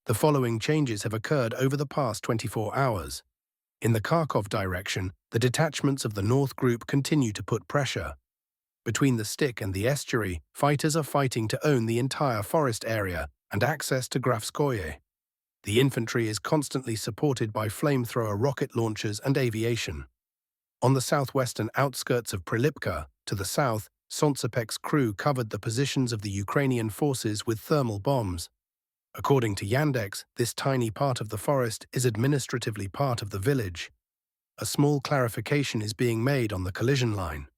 The following changes have occurred over the past 24 hours. In the Kharkov direction, the detachments of the North Group continue to put pressure. Between the Styx and the estuary, fighters are fighting to own the entire forest area and access to Grafskoye. The infantry is constantly supported by flamethrower rocket launchers and aviation. On the southwestern outskirts of Prilipka, to the south, Solntsepek's crew covered the positions of the Ukrainian forces with thermal bombs. According to Yandex, this tiny part of the forest is administratively part of the village. A small clarification is being made on the collision line.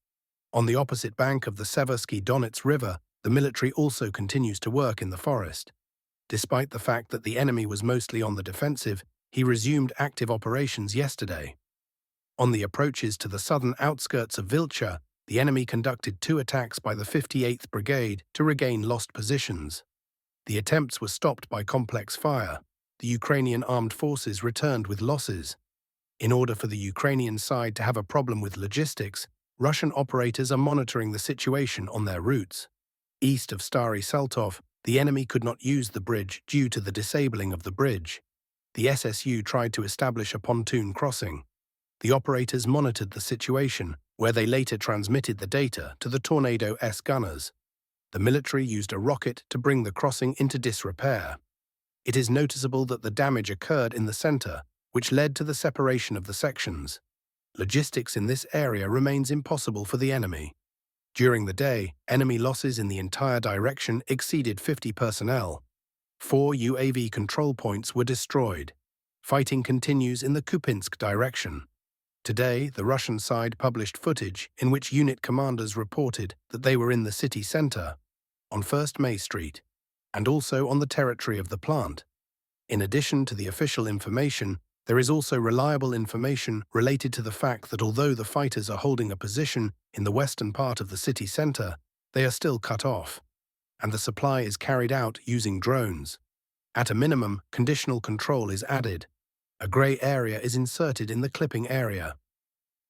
On the opposite bank of the Seversky Donets River, the military also continues to work in the forest. Despite the fact that the enemy was mostly on the defensive, he resumed active operations yesterday. On the approaches to the southern outskirts of Vilcha, the enemy conducted 2 attacks by the 58th Brigade to regain lost positions. The attempts were stopped by complex fire. The Ukrainian armed forces returned with losses. In order for the Ukrainian side to have a problem with logistics, Russian operators are monitoring the situation on their routes. East of Stary Saltov, the enemy could not use the bridge due to the disabling of the bridge. The SSU tried to establish a pontoon crossing. The operators monitored the situation, where they later transmitted the data to the Tornado S gunners. The military used a rocket to bring the crossing into disrepair. It is noticeable that the damage occurred in the center, which led to the separation of the sections. Logistics in this area remains impossible for the enemy. During the day, enemy losses in the entire direction exceeded 50 personnel. 4 UAV control points were destroyed. Fighting continues in the Kupyansk direction. Today, the Russian side published footage in which unit commanders reported that they were in the city center, on 1st May Street, and also on the territory of the plant. In addition to the official information, there is also reliable information related to the fact that although the fighters are holding a position in the western part of the city center, they are still cut off, and the supply is carried out using drones. At a minimum, conditional control is added. A grey area is inserted in the clipping area.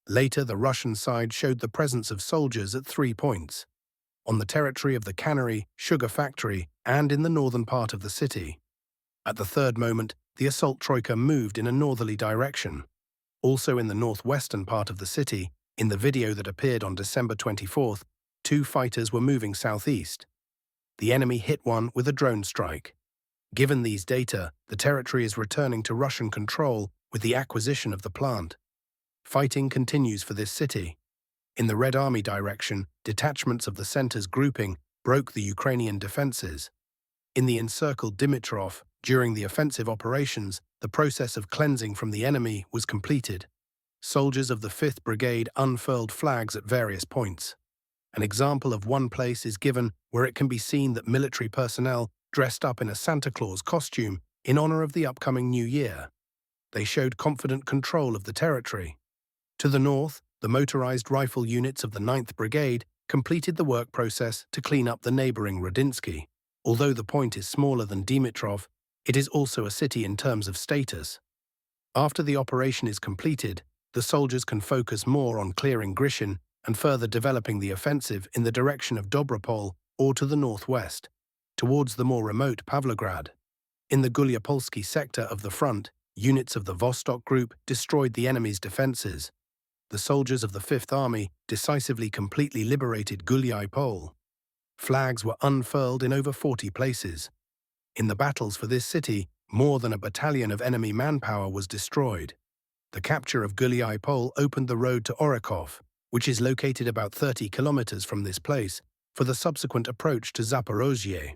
Later, the Russian side showed the presence of soldiers at 3 points: on the territory of the cannery, sugar factory, and in the northern part of the city. At the third moment, the assault troika moved in a northerly direction. Also in the northwestern part of the city, in the video that appeared on December 24th, 2 fighters were moving southeast. The enemy hit one with a drone strike. Given these data, the territory is returning to Russian control with the acquisition of the plant. Fighting continues for this city. In the Red Army direction, detachments of the center's grouping broke the Ukrainian defenses. In the encircled Dimitrov, during the offensive operations, the process of cleansing from the enemy was completed. Soldiers of the 5th Brigade unfurled flags at various points. An example of one place is given where it can be seen that military personnel dressed up in a Santa Claus costume in honor of the upcoming New Year. They showed confident control of the territory. To the north, the motorized rifle units of the 9th Brigade completed the work process to clean up the neighboring Rodinsky. Although the point is smaller than Dimitrov, it is also a city in terms of status. After the operation is completed, the soldiers can focus more on clearing Grishin and further developing the offensive in the direction of Dobropol or to the northwest, towards the more remote Pavlograd. In the Gulipolsky sector of the front, units of the Vostok Group destroyed the enemy's defenses. The soldiers of the 5th Army decisively completely liberated Gulipole. Flags were unfurled in over 40 places. In the battles for this city, more than a battalion of enemy manpower was destroyed. The capture of Gulipole opened the road to Orakov, which is located about 30 kilometers from this place, for the subsequent approach to Zaporozhye.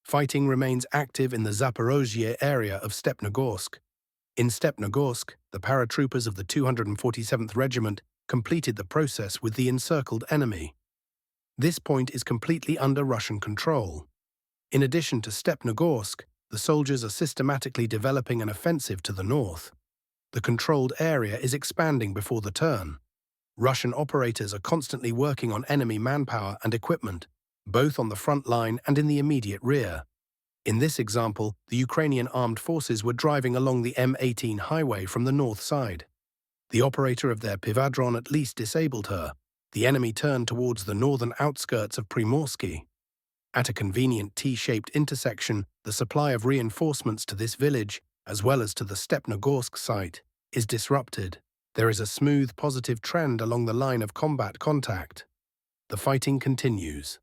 Fighting remains active in the Zaporozhye area of Stepnogorsk. In Stepnogorsk, the paratroopers of the 247th Regiment completed the process with the encircled enemy. This point is completely under Russian control. In addition to Stepnogorsk, the soldiers are systematically developing an offensive to the north. The controlled area is expanding before the turn. Russian operators are constantly working on enemy manpower and equipment, both on the front line and in the immediate rear. In this example, the Ukrainian armed forces were driving along the M18 highway from the north side. The operator of their Pivadron at least disabled her. The enemy turned towards the northern outskirts of Primorsky. At a convenient T-shaped intersection, the supply of reinforcements to this village, as well as to the Stepnogorsk site, is disrupted. There is a smooth, positive trend along the line of combat contact. The fighting continues.